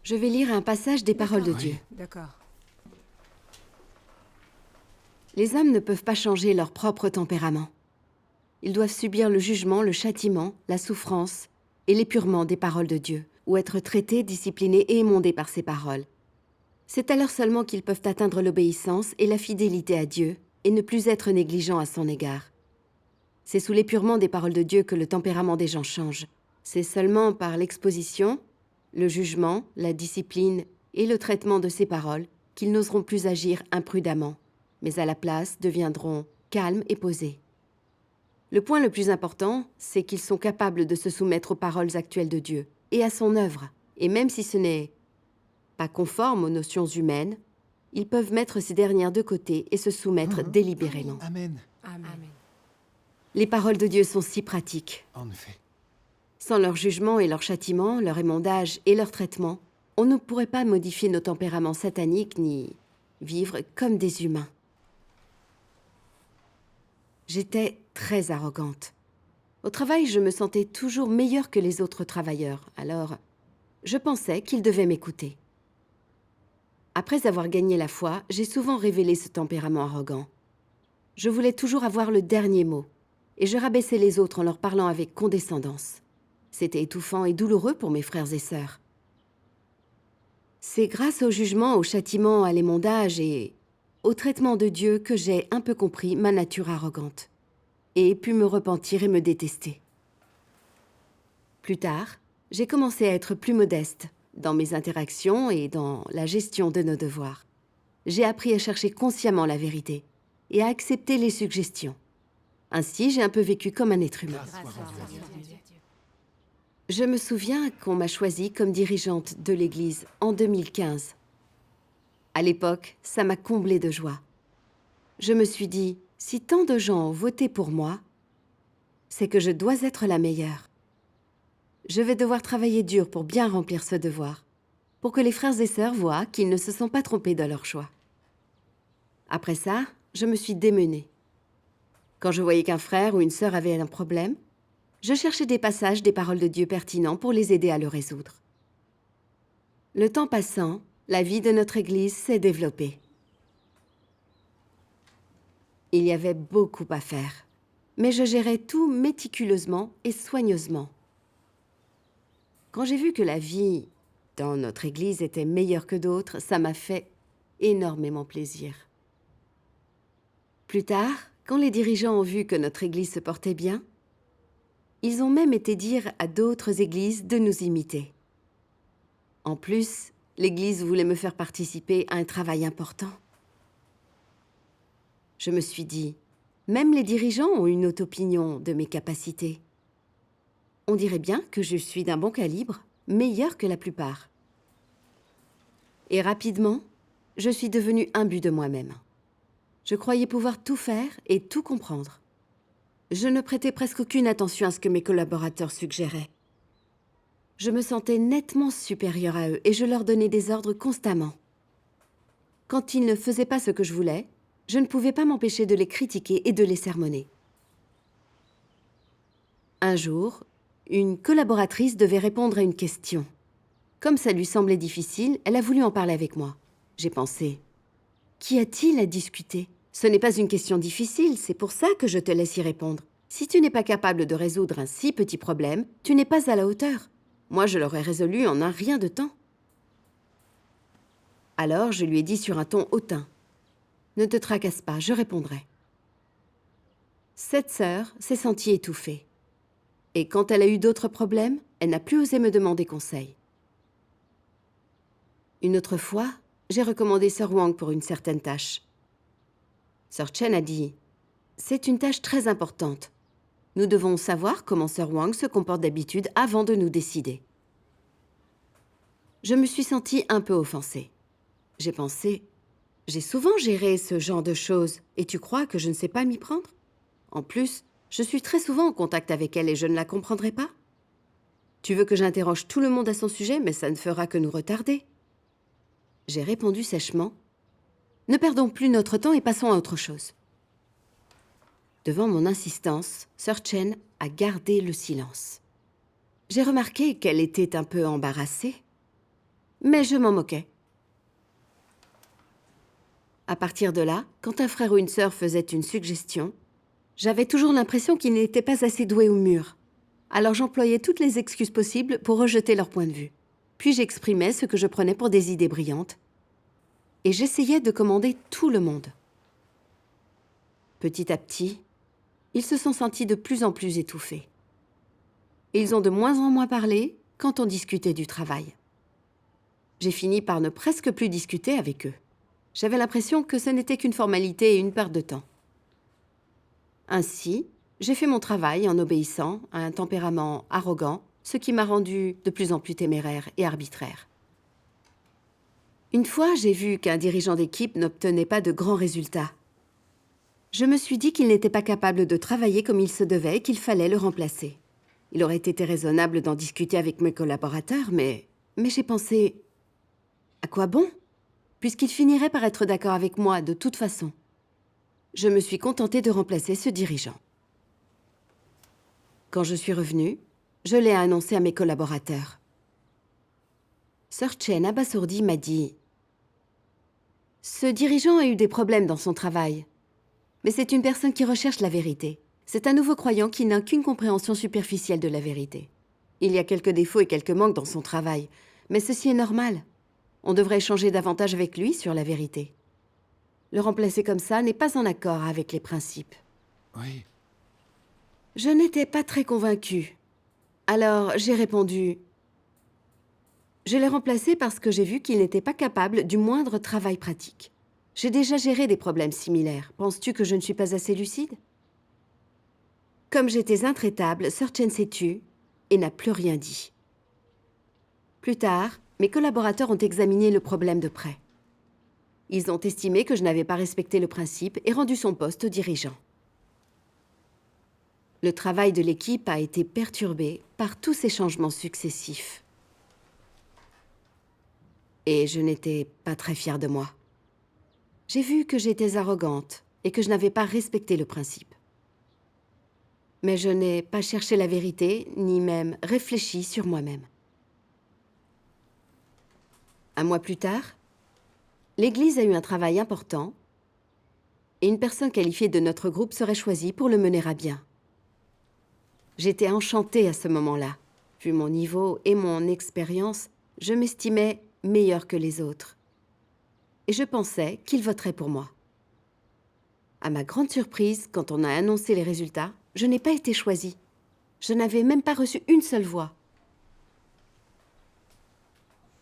Je vais lire un passage des paroles de Dieu. D'accord. Les hommes ne peuvent pas changer leur propre tempérament. Ils doivent subir le jugement, le châtiment, la souffrance et l'épurement des paroles de Dieu, ou être traités, disciplinés et émondés par ces paroles. C'est alors seulement qu'ils peuvent atteindre l'obéissance et la fidélité à Dieu et ne plus être négligents à son égard. C'est sous l'épurement des paroles de Dieu que le tempérament des gens change. C'est seulement par l'exposition, le jugement, la discipline et le traitement de ces paroles qu'ils n'oseront plus agir imprudemment, mais à la place deviendront calmes et posés. Le point le plus important, c'est qu'ils sont capables de se soumettre aux paroles actuelles de Dieu et à son œuvre. Et même si ce n'est pas conforme aux notions humaines, ils peuvent mettre ces dernières de côté et se soumettre délibérément. Amen. Amen. Les paroles de Dieu sont si pratiques. En effet. Sans leur jugement et leur châtiment, leur émondage et leur traitement, on ne pourrait pas modifier nos tempéraments sataniques ni vivre comme des humains. J'étais très arrogante. Au travail, je me sentais toujours meilleure que les autres travailleurs, alors je pensais qu'ils devaient m'écouter. Après avoir gagné la foi, j'ai souvent révélé ce tempérament arrogant. Je voulais toujours avoir le dernier mot, et je rabaissais les autres en leur parlant avec condescendance. C'était étouffant et douloureux pour mes frères et sœurs. C'est grâce au jugement, au châtiment, à l'émondage et au traitement de Dieu que j'ai un peu compris ma nature arrogante et pu me repentir et me détester. Plus tard, j'ai commencé à être plus modeste dans mes interactions et dans la gestion de nos devoirs. J'ai appris à chercher consciemment la vérité et à accepter les suggestions. Ainsi, j'ai un peu vécu comme un être humain. Grâce soit rendue à Dieu. Je me souviens qu'on m'a choisie comme dirigeante de l'Église en 2015. À l'époque, ça m'a comblée de joie. Je me suis dit, si tant de gens ont voté pour moi, c'est que je dois être la meilleure. Je vais devoir travailler dur pour bien remplir ce devoir, pour que les frères et sœurs voient qu'ils ne se sont pas trompés dans leur choix. Après ça, je me suis démenée. Quand je voyais qu'un frère ou une sœur avait un problème, je cherchais des passages des paroles de Dieu pertinents pour les aider à le résoudre. Le temps passant, la vie de notre Église s'est développée. Il y avait beaucoup à faire, mais je gérais tout méticuleusement et soigneusement. Quand j'ai vu que la vie dans notre Église était meilleure que d'autres, ça m'a fait énormément plaisir. Plus tard, quand les dirigeants ont vu que notre Église se portait bien, ils ont même été dire à d'autres églises de nous imiter. En plus, l'Église voulait me faire participer à un travail important. Je me suis dit, même les dirigeants ont une haute opinion de mes capacités. On dirait bien que je suis d'un bon calibre, meilleure que la plupart. Et rapidement, je suis devenue imbue de moi-même. Je croyais pouvoir tout faire et tout comprendre. Je ne prêtais presque aucune attention à ce que mes collaborateurs suggéraient. Je me sentais nettement supérieure à eux et je leur donnais des ordres constamment. Quand ils ne faisaient pas ce que je voulais, je ne pouvais pas m'empêcher de les critiquer et de les sermonner. Un jour, une collaboratrice devait répondre à une question. Comme ça lui semblait difficile, elle a voulu en parler avec moi. J'ai pensé, qu'y a-t-il à discuter ? Ce n'est pas une question difficile, c'est pour ça que je te laisse y répondre. Si tu n'es pas capable de résoudre un si petit problème, tu n'es pas à la hauteur. Moi, je l'aurais résolu en un rien de temps. Alors, je lui ai dit sur un ton hautain. Ne te tracasse pas, je répondrai. Cette sœur s'est sentie étouffée. Et quand elle a eu d'autres problèmes, elle n'a plus osé me demander conseil. Une autre fois, j'ai recommandé Sir Wang pour une certaine tâche. Sir Chen a dit « C'est une tâche très importante. Nous devons savoir comment Sir Wang se comporte d'habitude avant de nous décider. » Je me suis sentie un peu offensée. J'ai pensé « J'ai souvent géré ce genre de choses et tu crois que je ne sais pas m'y prendre ? En plus, je suis très souvent en contact avec elle et je ne la comprendrai pas. Tu veux que j'interroge tout le monde à son sujet, mais ça ne fera que nous retarder. » J'ai répondu sèchement « Ne perdons plus notre temps et passons à autre chose. » Devant mon insistance, Sir Chen a gardé le silence. J'ai remarqué qu'elle était un peu embarrassée. Mais je m'en moquais. À partir de là, quand un frère ou une sœur faisait une suggestion, j'avais toujours l'impression qu'ils n'étaient pas assez doués au mur. Alors j'employais toutes les excuses possibles pour rejeter leur point de vue. Puis j'exprimais ce que je prenais pour des idées brillantes. Et j'essayais de commander tout le monde. Petit à petit, ils se sont sentis de plus en plus étouffés. Ils ont de moins en moins parlé quand on discutait du travail. J'ai fini par ne presque plus discuter avec eux. J'avais l'impression que ce n'était qu'une formalité et une perte de temps. Ainsi, j'ai fait mon travail en obéissant à un tempérament arrogant, ce qui m'a rendu de plus en plus téméraire et arbitraire. Une fois, j'ai vu qu'un dirigeant d'équipe n'obtenait pas de grands résultats. Je me suis dit qu'il n'était pas capable de travailler comme il se devait et qu'il fallait le remplacer. Il aurait été raisonnable d'en discuter avec mes collaborateurs, mais j'ai pensé... À quoi bon? Puisqu'il finirait par être d'accord avec moi de toute façon. Je me suis contentée de remplacer ce dirigeant. Quand je suis revenue, je l'ai annoncé à mes collaborateurs. Sir Chen abasourdi m'a dit « Ce dirigeant a eu des problèmes dans son travail. Mais c'est une personne qui recherche la vérité. C'est un nouveau croyant qui n'a qu'une compréhension superficielle de la vérité. Il y a quelques défauts et quelques manques dans son travail, mais ceci est normal. On devrait échanger davantage avec lui sur la vérité. Le remplacer comme ça n'est pas en accord avec les principes. » Oui. Je n'étais pas très convaincue. Alors, j'ai répondu... Je l'ai remplacé parce que j'ai vu qu'il n'était pas capable du moindre travail pratique. J'ai déjà géré des problèmes similaires. Penses-tu que je ne suis pas assez lucide? Comme j'étais intraitable, Sir Chen s'est tu et n'a plus rien dit. Plus tard, mes collaborateurs ont examiné le problème de près. Ils ont estimé que je n'avais pas respecté le principe et rendu son poste au dirigeant. Le travail de l'équipe a été perturbé par tous ces changements successifs. Et je n'étais pas très fière de moi. J'ai vu que j'étais arrogante et que je n'avais pas respecté le principe. Mais je n'ai pas cherché la vérité, ni même réfléchi sur moi-même. Un mois plus tard, l'Église a eu un travail important et une personne qualifiée de notre groupe serait choisie pour le mener à bien. J'étais enchantée à ce moment-là. Vu mon niveau et mon expérience, je m'estimais meilleure que les autres. Et je pensais qu'il voterait pour moi. À ma grande surprise, quand on a annoncé les résultats, je n'ai pas été choisie. Je n'avais même pas reçu une seule voix.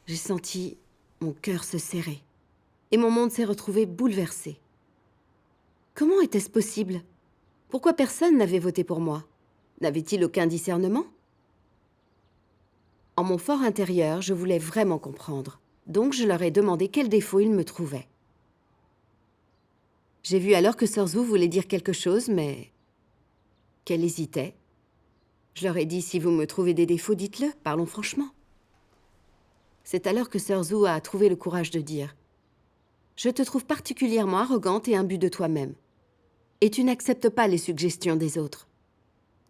J'ai senti mon cœur se serrer et mon monde s'est retrouvé bouleversé. Comment était-ce possible? Pourquoi personne n'avait voté pour moi? N'avait-il aucun discernement? En mon fort intérieur, je voulais vraiment comprendre. Donc je leur ai demandé quel défaut ils me trouvaient. J'ai vu alors que Sir Zhu voulait dire quelque chose, mais qu'elle hésitait. Je leur ai dit, si vous me trouvez des défauts, dites-le, parlons franchement. C'est alors que Sir Zhu a trouvé le courage de dire, je te trouve particulièrement arrogante et imbue de toi-même. Et tu n'acceptes pas les suggestions des autres.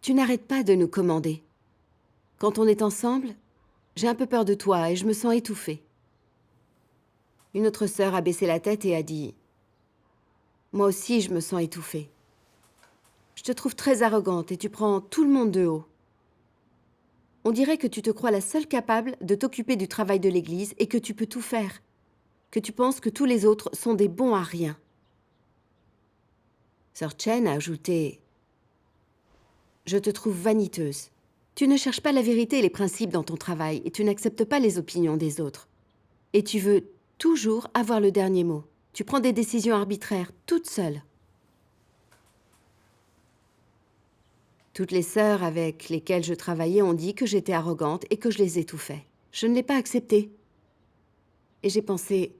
Tu n'arrêtes pas de nous commander. Quand on est ensemble, j'ai un peu peur de toi et je me sens étouffée. Une autre sœur a baissé la tête et a dit « Moi aussi, je me sens étouffée. Je te trouve très arrogante et tu prends tout le monde de haut. On dirait que tu te crois la seule capable de t'occuper du travail de l'Église et que tu peux tout faire, que tu penses que tous les autres sont des bons à rien. » Sir Chen a ajouté « Je te trouve vaniteuse. Tu ne cherches pas la vérité et les principes dans ton travail et tu n'acceptes pas les opinions des autres. Et tu veux toujours avoir le dernier mot. Tu prends des décisions arbitraires, toute seule. » Toutes les sœurs avec lesquelles je travaillais ont dit que j'étais arrogante et que je les étouffais. Je ne l'ai pas accepté. Et j'ai pensé,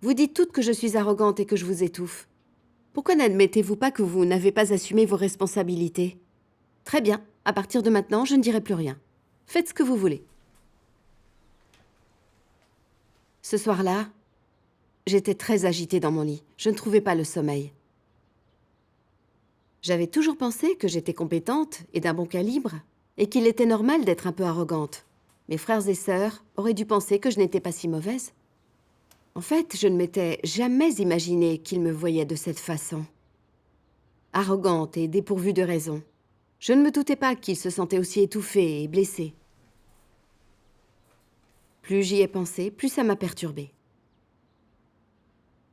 vous dites toutes que je suis arrogante et que je vous étouffe. Pourquoi n'admettez-vous pas que vous n'avez pas assumé vos responsabilités? Très bien, à partir de maintenant, je ne dirai plus rien. Faites ce que vous voulez. Ce soir-là, j'étais très agitée dans mon lit. Je ne trouvais pas le sommeil. J'avais toujours pensé que j'étais compétente et d'un bon calibre, et qu'il était normal d'être un peu arrogante. Mes frères et sœurs auraient dû penser que je n'étais pas si mauvaise. En fait, je ne m'étais jamais imaginé qu'ils me voyaient de cette façon. Arrogante et dépourvue de raison. Je ne me doutais pas qu'ils se sentaient aussi étouffés et blessés. Plus j'y ai pensé, plus ça m'a perturbée.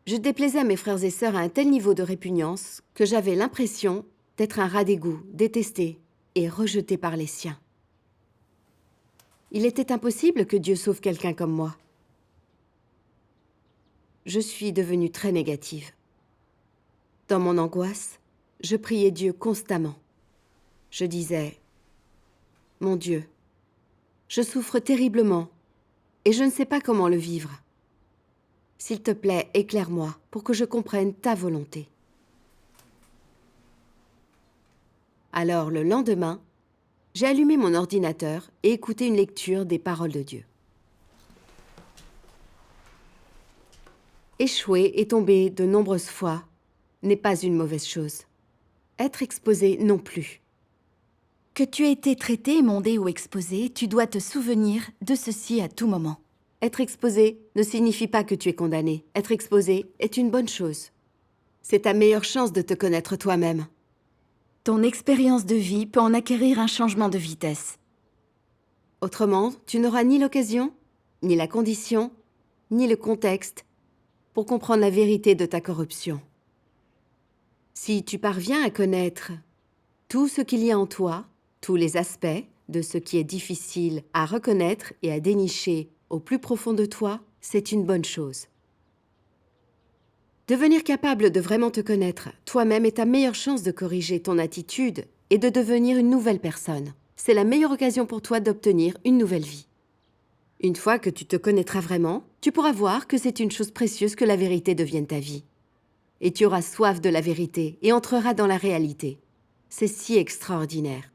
Je déplaisais à mes frères et sœurs à un tel niveau de répugnance que j'avais l'impression d'être un rat d'égout, détesté et rejeté par les siens. Il était impossible que Dieu sauve quelqu'un comme moi. Je suis devenue très négative. Dans mon angoisse, je priais Dieu constamment. Je disais, « Mon Dieu, je souffre terriblement et je ne sais pas comment le vivre. S'il te plaît, éclaire-moi pour que je comprenne ta volonté. » Alors, le lendemain, j'ai allumé mon ordinateur et écouté une lecture des paroles de Dieu. Échouer et tomber de nombreuses fois n'est pas une mauvaise chose. Être exposé non plus. Que tu aies été traité, émondé ou exposé, tu dois te souvenir de ceci à tout moment. Être exposé ne signifie pas que tu es condamné. Être exposé est une bonne chose. C'est ta meilleure chance de te connaître toi-même. Ton expérience de vie peut en acquérir un changement de vitesse. Autrement, tu n'auras ni l'occasion, ni la condition, ni le contexte pour comprendre la vérité de ta corruption. Si tu parviens à connaître tout ce qu'il y a en toi, tous les aspects de ce qui est difficile à reconnaître et à dénicher au plus profond de toi, c'est une bonne chose. Devenir capable de vraiment te connaître toi-même est ta meilleure chance de corriger ton attitude et de devenir une nouvelle personne. C'est la meilleure occasion pour toi d'obtenir une nouvelle vie. Une fois que tu te connaîtras vraiment, tu pourras voir que c'est une chose précieuse que la vérité devienne ta vie. Et tu auras soif de la vérité et entreras dans la réalité. C'est si extraordinaire.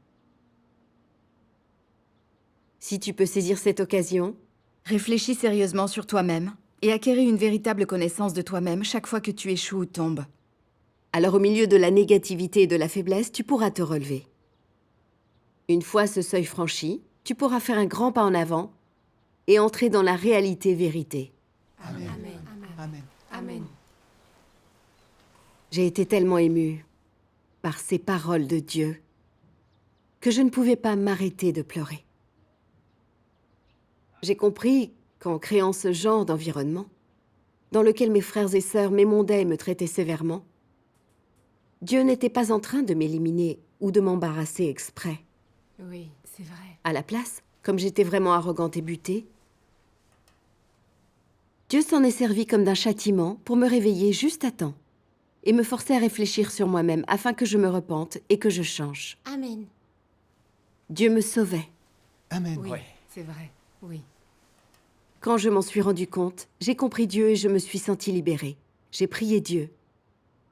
Si tu peux saisir cette occasion, Réfléchis sérieusement sur toi-même et acquéris une véritable connaissance de toi-même chaque fois que tu échoues ou tombes. alors au milieu de la négativité et de la faiblesse, tu pourras te relever. Une fois ce seuil franchi, tu pourras faire un grand pas en avant et entrer dans la réalité-vérité. Amen. Amen. Amen. J'ai été tellement émue par ces paroles de Dieu que je ne pouvais pas m'arrêter de pleurer. J'ai compris qu'en créant ce genre d'environnement, dans lequel mes frères et sœurs m'émondaient et me traitaient sévèrement, Dieu n'était pas en train de m'éliminer ou de m'embarrasser exprès. Oui, c'est vrai. À la place, comme j'étais vraiment arrogante et butée, Dieu s'en est servi comme d'un châtiment pour me réveiller juste à temps et me forcer à réfléchir sur moi-même afin que je me repente et que je change. Amen. Dieu me sauvait. Amen. Oui, c'est vrai. Oui. Quand je m'en suis rendu compte, j'ai compris Dieu et je me suis sentie libérée. J'ai prié Dieu,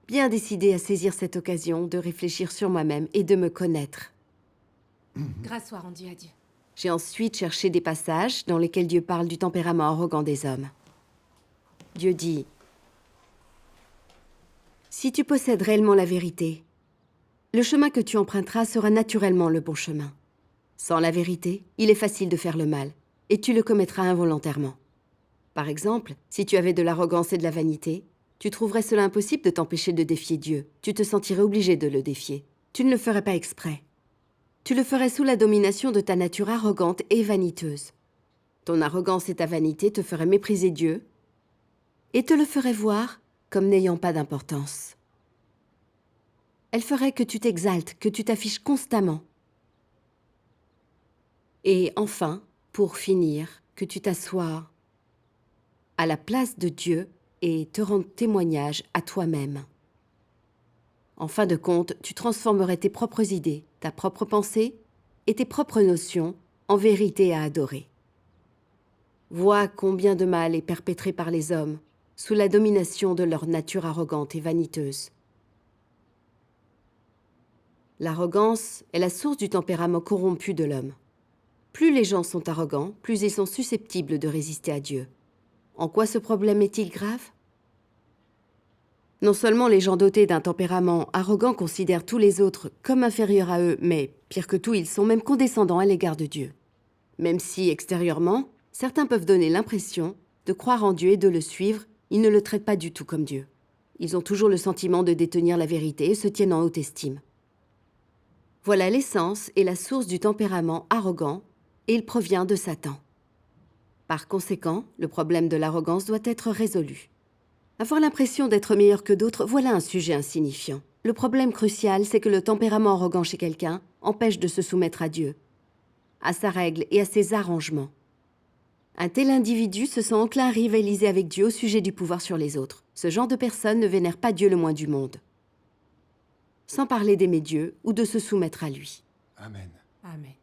bien décidée à saisir cette occasion de réfléchir sur moi-même et de me connaître. Grâce soit rendue à Dieu. J'ai ensuite cherché des passages dans lesquels Dieu parle du tempérament arrogant des hommes. Dieu dit, « Si tu possèdes réellement la vérité, le chemin que tu emprunteras sera naturellement le bon chemin. Sans la vérité, il est facile de faire le mal, et tu le commettras involontairement. Par exemple, si tu avais de l'arrogance et de la vanité, tu trouverais cela impossible de t'empêcher de défier Dieu. Tu te sentirais obligé de le défier. Tu ne le ferais pas exprès. Tu le ferais sous la domination de ta nature arrogante et vaniteuse. Ton arrogance et ta vanité te feraient mépriser Dieu et te le feraient voir comme n'ayant pas d'importance. Elle ferait que tu t'exaltes, que tu t'affiches constamment. Et enfin, pour finir, que tu t'assoies à la place de Dieu et te rendes témoignage à toi-même. En fin de compte, tu transformerais tes propres idées, ta propre pensée et tes propres notions en vérité à adorer. Vois combien de mal est perpétré par les hommes sous la domination de leur nature arrogante et vaniteuse. L'arrogance est la source du tempérament corrompu de l'homme. Plus les gens sont arrogants, plus ils sont susceptibles de résister à Dieu. En quoi ce problème est-il grave ? Non seulement les gens dotés d'un tempérament arrogant considèrent tous les autres comme inférieurs à eux, mais, pire que tout, ils sont même condescendants à l'égard de Dieu. Même si, extérieurement, certains peuvent donner l'impression de croire en Dieu et de le suivre, ils ne le traitent pas du tout comme Dieu. Ils ont toujours le sentiment de détenir la vérité et se tiennent en haute estime. Voilà l'essence et la source du tempérament arrogant, et il provient de Satan. Par conséquent, le problème de l'arrogance doit être résolu. Avoir l'impression d'être meilleur que d'autres, voilà un sujet insignifiant. Le problème crucial, c'est que le tempérament arrogant chez quelqu'un empêche de se soumettre à Dieu, à sa règle et à ses arrangements. Un tel individu se sent enclin à rivaliser avec Dieu au sujet du pouvoir sur les autres. Ce genre de personne ne vénère pas Dieu le moins du monde. Sans parler d'aimer Dieu ou de se soumettre à lui. Amen. Amen.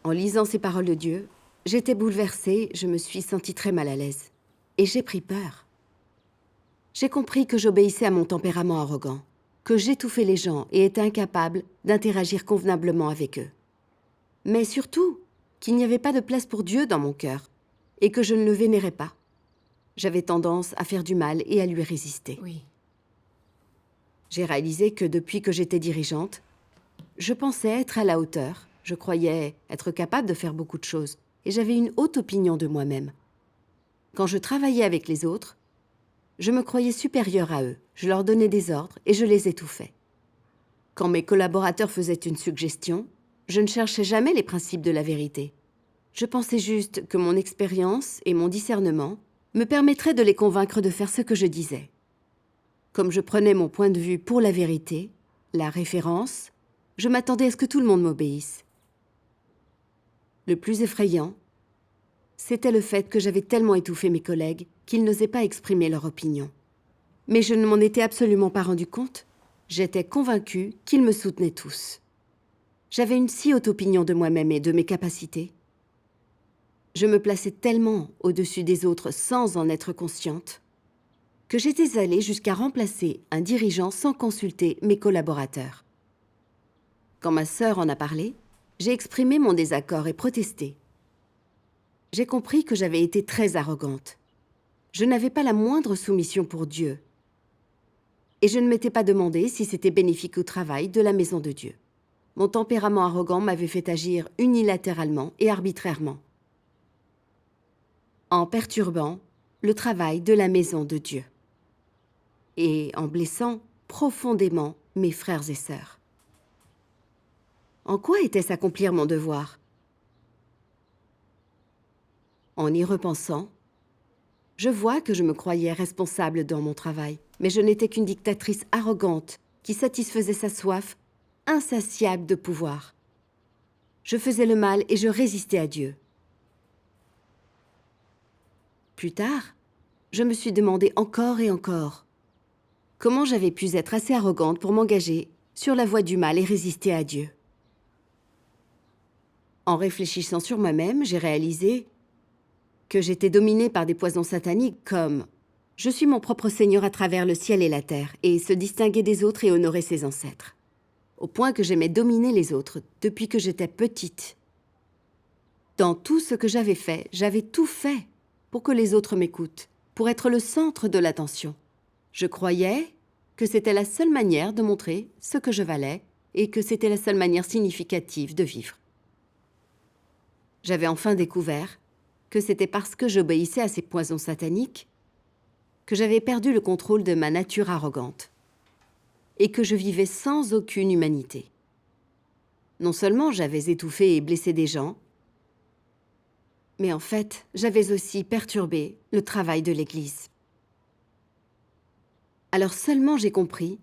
En lisant ces paroles de Dieu, j'étais bouleversée, je me suis sentie très mal à l'aise. Et j'ai pris peur. J'ai compris que j'obéissais à mon tempérament arrogant, que j'étouffais les gens et étais incapable d'interagir convenablement avec eux. Mais surtout, qu'il n'y avait pas de place pour Dieu dans mon cœur, et que je ne le vénérais pas. J'avais tendance à faire du mal et à lui résister. Oui. J'ai réalisé que depuis que j'étais dirigeante, je pensais être à la hauteur, je croyais être capable de faire beaucoup de choses, et j'avais une haute opinion de moi-même. Quand je travaillais avec les autres, je me croyais supérieure à eux, je leur donnais des ordres et je les étouffais. Quand mes collaborateurs faisaient une suggestion, je ne cherchais jamais les principes de la vérité. Je pensais juste que mon expérience et mon discernement me permettraient de les convaincre de faire ce que je disais. Comme je prenais mon point de vue pour la vérité, la référence, je m'attendais à ce que tout le monde m'obéisse. Le plus effrayant, c'était le fait que j'avais tellement étouffé mes collègues qu'ils n'osaient pas exprimer leur opinion. Mais je ne m'en étais absolument pas rendu compte. J'étais convaincue qu'ils me soutenaient tous. J'avais une si haute opinion de moi-même et de mes capacités. Je me plaçais tellement au-dessus des autres sans en être consciente que j'étais allée jusqu'à remplacer un dirigeant sans consulter mes collaborateurs. Quand ma sœur en a parlé, j'ai exprimé mon désaccord et protesté. J'ai compris que j'avais été très arrogante. Je n'avais pas la moindre soumission pour Dieu. Et je ne m'étais pas demandé si c'était bénéfique au travail de la maison de Dieu. Mon tempérament arrogant m'avait fait agir unilatéralement et arbitrairement, en perturbant le travail de la maison de Dieu et en blessant profondément mes frères et sœurs. En quoi était-ce accomplir mon devoir? En y repensant, je vois que je me croyais responsable dans mon travail, mais je n'étais qu'une dictatrice arrogante qui satisfaisait sa soif insatiable de pouvoir. Je faisais le mal et je résistais à Dieu. Plus tard, je me suis demandé encore et encore comment j'avais pu être assez arrogante pour m'engager sur la voie du mal et résister à Dieu. En réfléchissant sur moi-même, j'ai réalisé que j'étais dominée par des poisons sataniques comme « Je suis mon propre Seigneur à travers le ciel et la terre » et se distinguer des autres et honorer ses ancêtres. Au point que j'aimais dominer les autres depuis que j'étais petite. Dans tout ce que j'avais fait, j'avais tout fait pour que les autres m'écoutent, pour être le centre de l'attention. Je croyais que c'était la seule manière de montrer ce que je valais et que c'était la seule manière significative de vivre. J'avais enfin découvert que c'était parce que j'obéissais à ces poisons sataniques que j'avais perdu le contrôle de ma nature arrogante et que je vivais sans aucune humanité. Non seulement j'avais étouffé et blessé des gens, mais en fait, j'avais aussi perturbé le travail de l'Église. Alors seulement j'ai compris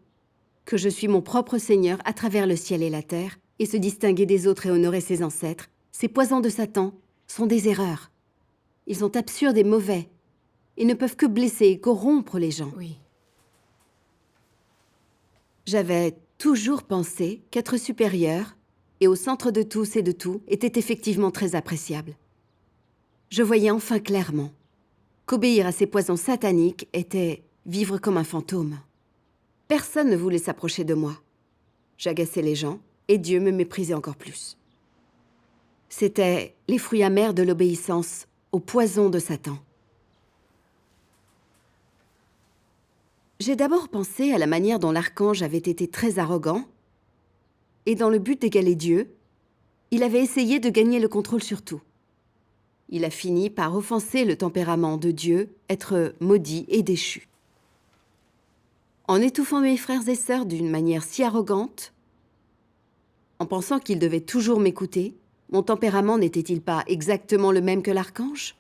que je suis mon propre Seigneur à travers le ciel et la terre, et se distinguer des autres et honorer ses ancêtres. Ces poisons de Satan sont des erreurs. Ils sont absurdes et mauvais. Ils ne peuvent que blesser et corrompre les gens. Oui. J'avais toujours pensé qu'être supérieur et au centre de tous et de tout était effectivement très appréciable. Je voyais enfin clairement qu'obéir à ces poisons sataniques était vivre comme un fantôme. Personne ne voulait s'approcher de moi. J'agaçais les gens et Dieu me méprisait encore plus. C'étaient les fruits amers de l'obéissance au poison de Satan. J'ai d'abord pensé à la manière dont l'archange avait été très arrogant, et dans le but d'égaler Dieu, il avait essayé de gagner le contrôle sur tout. Il a fini par offenser le tempérament de Dieu, être maudit et déchu. En étouffant mes frères et sœurs d'une manière si arrogante, en pensant qu'ils devaient toujours m'écouter, mon tempérament n'était-il pas exactement le même que l'archange?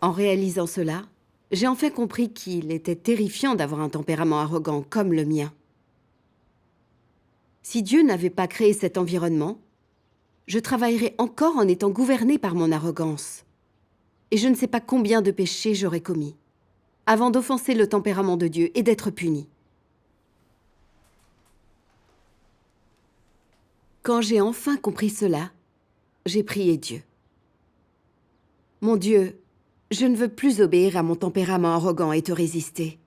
En réalisant cela, j'ai enfin compris qu'il était terrifiant d'avoir un tempérament arrogant comme le mien. Si Dieu n'avait pas créé cet environnement, je travaillerais encore en étant gouvernée par mon arrogance. Et je ne sais pas combien de péchés j'aurais commis, avant d'offenser le tempérament de Dieu et d'être punie. Quand j'ai enfin compris cela, j'ai prié Dieu. Mon Dieu, je ne veux plus obéir à mon tempérament arrogant et te résister.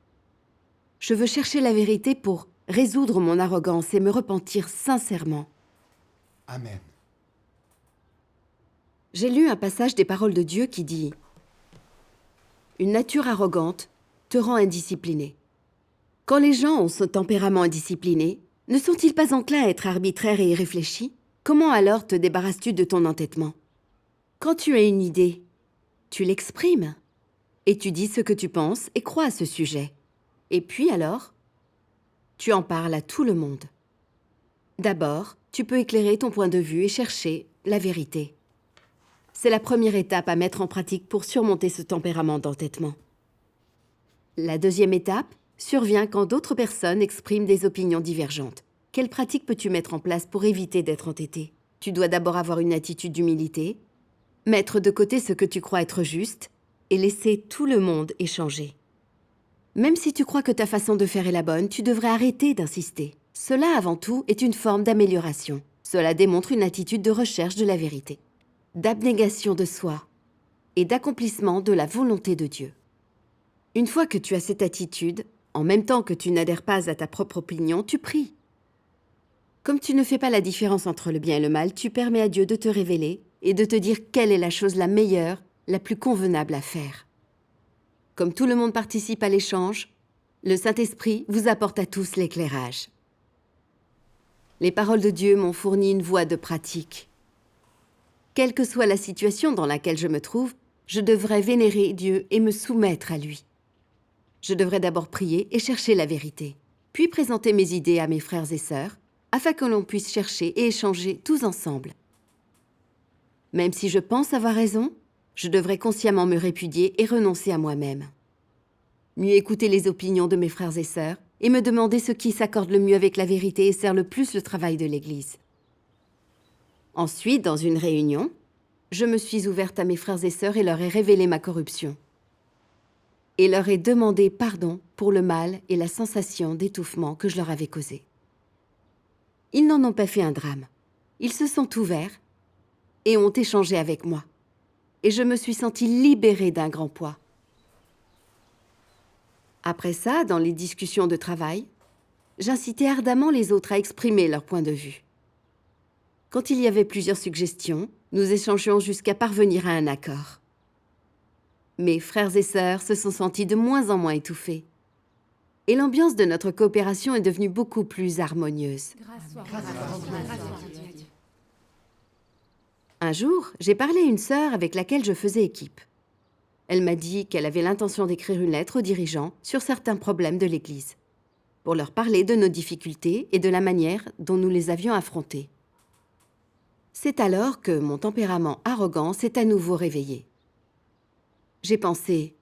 Je veux chercher la vérité pour résoudre mon arrogance et me repentir sincèrement. Amen. J'ai lu un passage des paroles de Dieu qui dit « Une nature arrogante te rend indiscipliné. » Quand les gens ont ce tempérament indiscipliné, ne sont-ils pas enclins à être arbitraires et irréfléchis? Comment alors te débarrasses-tu de ton entêtement? Quand tu as une idée, tu l'exprimes et tu dis ce que tu penses et crois à ce sujet. Et puis alors, tu en parles à tout le monde. D'abord, tu peux éclairer ton point de vue et chercher la vérité. C'est la première étape à mettre en pratique pour surmonter ce tempérament d'entêtement. La deuxième étape survient quand d'autres personnes expriment des opinions divergentes. Quelle pratique peux-tu mettre en place pour éviter d'être entêté? Tu dois d'abord avoir une attitude d'humilité, mettre de côté ce que tu crois être juste et laisser tout le monde échanger. Même si tu crois que ta façon de faire est la bonne, tu devrais arrêter d'insister. Cela, avant tout, est une forme d'amélioration. Cela démontre une attitude de recherche de la vérité, d'abnégation de soi et d'accomplissement de la volonté de Dieu. Une fois que tu as cette attitude, en même temps que tu n'adhères pas à ta propre opinion, tu pries. Comme tu ne fais pas la différence entre le bien et le mal, tu permets à Dieu de te révéler et de te dire quelle est la chose la meilleure, la plus convenable à faire. Comme tout le monde participe à l'échange, le Saint-Esprit vous apporte à tous l'éclairage. Les paroles de Dieu m'ont fourni une voie de pratique. Quelle que soit la situation dans laquelle je me trouve, je devrais vénérer Dieu et me soumettre à lui. Je devrais d'abord prier et chercher la vérité, puis présenter mes idées à mes frères et sœurs, afin que l'on puisse chercher et échanger tous ensemble. Même si je pense avoir raison, je devrais consciemment me répudier et renoncer à moi-même. Mieux écouter les opinions de mes frères et sœurs et me demander ce qui s'accorde le mieux avec la vérité et sert le plus le travail de l'Église. Ensuite, dans une réunion, je me suis ouverte à mes frères et sœurs et leur ai révélé ma corruption. Et leur ai demandé pardon pour le mal et la sensation d'étouffement que je leur avais causé. Ils n'en ont pas fait un drame. Ils se sont ouverts et ont échangé avec moi. Et je me suis sentie libérée d'un grand poids. Après ça, dans les discussions de travail, j'incitais ardemment les autres à exprimer leur point de vue. Quand il y avait plusieurs suggestions, nous échangions jusqu'à parvenir à un accord. Mes frères et sœurs se sont sentis de moins en moins étouffés. Et l'ambiance de notre coopération est devenue beaucoup plus harmonieuse. Un jour, j'ai parlé à une sœur avec laquelle je faisais équipe. Elle m'a dit qu'elle avait l'intention d'écrire une lettre aux dirigeants sur certains problèmes de l'Église, pour leur parler de nos difficultés et de la manière dont nous les avions affrontées. C'est alors que mon tempérament arrogant s'est à nouveau réveillé. J'ai pensé,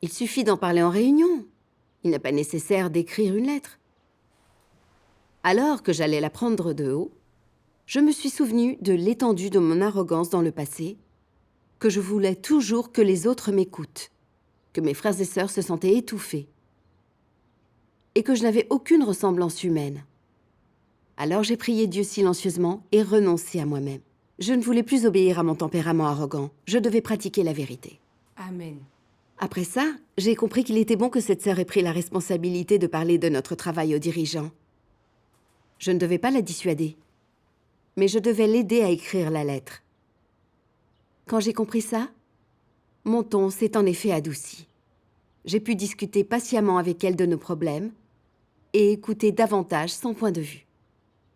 il suffit d'en parler en réunion. Il n'est pas nécessaire d'écrire une lettre. Alors que j'allais la prendre de haut, je me suis souvenu de l'étendue de mon arrogance dans le passé, que je voulais toujours que les autres m'écoutent, que mes frères et sœurs se sentaient étouffés, et que je n'avais aucune ressemblance humaine. Alors j'ai prié Dieu silencieusement et renoncé à moi-même. Je ne voulais plus obéir à mon tempérament arrogant, je devais pratiquer la vérité. Amen. Après ça, j'ai compris qu'il était bon que cette sœur ait pris la responsabilité de parler de notre travail aux dirigeants. Je ne devais pas la dissuader, mais je devais l'aider à écrire la lettre. Quand j'ai compris ça, mon ton s'est en effet adouci. J'ai pu discuter patiemment avec elle de nos problèmes et écouter davantage son point de vue.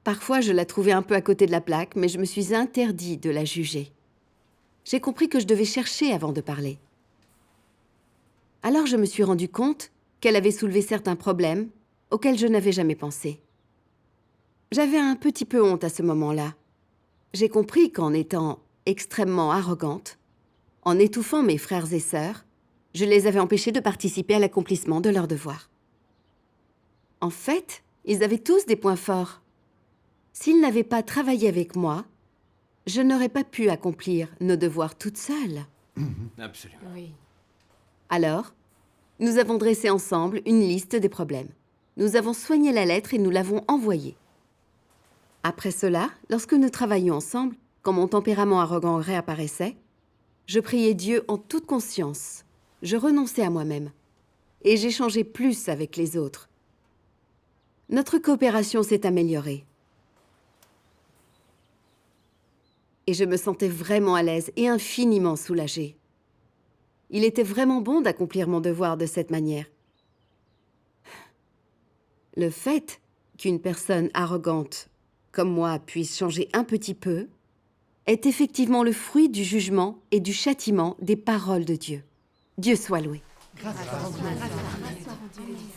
Parfois, je la trouvais un peu à côté de la plaque, mais je me suis interdit de la juger. J'ai compris que je devais chercher avant de parler. Alors je me suis rendu compte qu'elle avait soulevé certains problèmes auxquels je n'avais jamais pensé. J'avais un petit peu honte à ce moment-là. J'ai compris qu'en étant extrêmement arrogante, en étouffant mes frères et sœurs, je les avais empêchés de participer à l'accomplissement de leurs devoirs. En fait, ils avaient tous des points forts. S'ils n'avaient pas travaillé avec moi, je n'aurais pas pu accomplir nos devoirs toute seule. Absolument. Oui. Alors, nous avons dressé ensemble une liste des problèmes. Nous avons soigné la lettre et nous l'avons envoyée. Après cela, lorsque nous travaillions ensemble, quand mon tempérament arrogant réapparaissait, je priais Dieu en toute conscience. Je renonçais à moi-même. Et j'échangeais plus avec les autres. Notre coopération s'est améliorée. Et je me sentais vraiment à l'aise et infiniment soulagée. Il était vraiment bon d'accomplir mon devoir de cette manière. Le fait qu'une personne arrogante comme moi puisse changer un petit peu est effectivement le fruit du jugement et du châtiment des paroles de Dieu. Dieu soit loué. Grâce à Dieu. Grâce soit rendue à Dieu.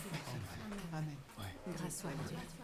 Amen. Grâce soit rendue à Dieu.